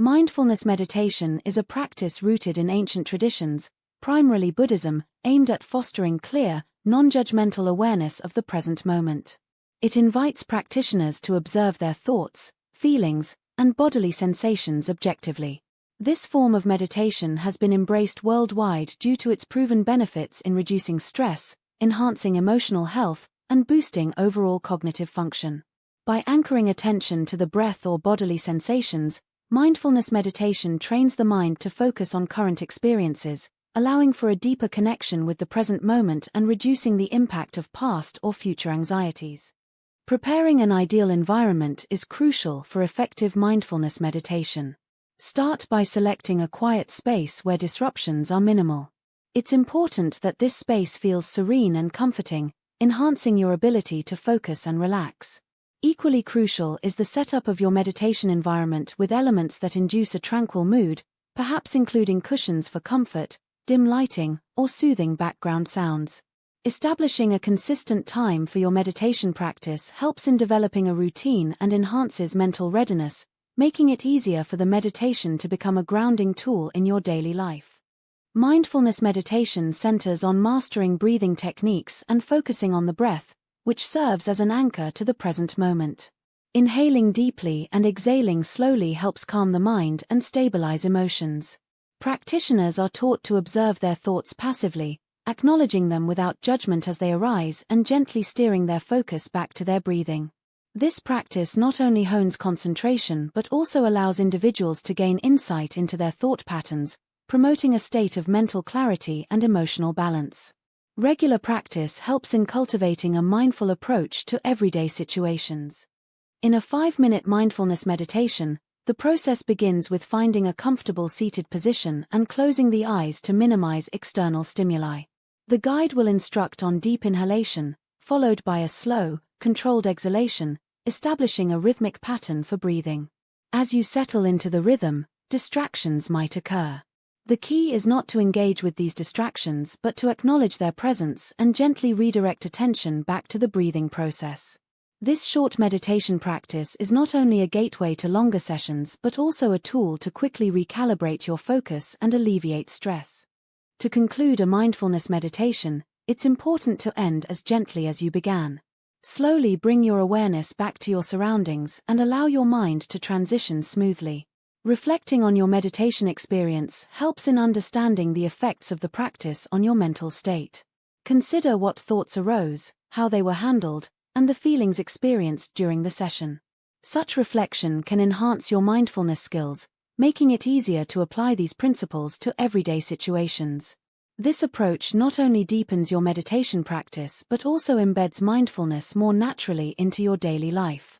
Mindfulness meditation is a practice rooted in ancient traditions, primarily Buddhism, aimed at fostering clear, non-judgmental awareness of the present moment. It invites practitioners to observe their thoughts, feelings, and bodily sensations objectively. This form of meditation has been embraced worldwide due to its proven benefits in reducing stress, enhancing emotional health, and boosting overall cognitive function. By anchoring attention to the breath or bodily sensations, mindfulness meditation trains the mind to focus on current experiences, allowing for a deeper connection with the present moment and reducing the impact of past or future anxieties. Preparing an ideal environment is crucial for effective mindfulness meditation. Start by selecting a quiet space where disruptions are minimal. It's important that this space feels serene and comforting, enhancing your ability to focus and relax. Equally crucial is the setup of your meditation environment with elements that induce a tranquil mood, perhaps including cushions for comfort, dim lighting, or soothing background sounds. Establishing a consistent time for your meditation practice helps in developing a routine and enhances mental readiness, making it easier for the meditation to become a grounding tool in your daily life. Mindfulness meditation centers on mastering breathing techniques and focusing on the breath, which serves as an anchor to the present moment. Inhaling deeply and exhaling slowly helps calm the mind and stabilize emotions. Practitioners are taught to observe their thoughts passively, acknowledging them without judgment as they arise and gently steering their focus back to their breathing. This practice not only hones concentration but also allows individuals to gain insight into their thought patterns, promoting a state of mental clarity and emotional balance. Regular practice helps in cultivating a mindful approach to everyday situations. In a 5-minute mindfulness meditation, the process begins with finding a comfortable seated position and closing the eyes to minimize external stimuli. The guide will instruct on deep inhalation, followed by a slow, controlled exhalation, establishing a rhythmic pattern for breathing. As you settle into the rhythm, distractions might occur. The key is not to engage with these distractions but to acknowledge their presence and gently redirect attention back to the breathing process. This short meditation practice is not only a gateway to longer sessions but also a tool to quickly recalibrate your focus and alleviate stress. To conclude a mindfulness meditation, it's important to end as gently as you began. Slowly bring your awareness back to your surroundings and allow your mind to transition smoothly. Reflecting on your meditation experience helps in understanding the effects of the practice on your mental state. Consider what thoughts arose, how they were handled, and the feelings experienced during the session. Such reflection can enhance your mindfulness skills, making it easier to apply these principles to everyday situations. This approach not only deepens your meditation practice but also embeds mindfulness more naturally into your daily life.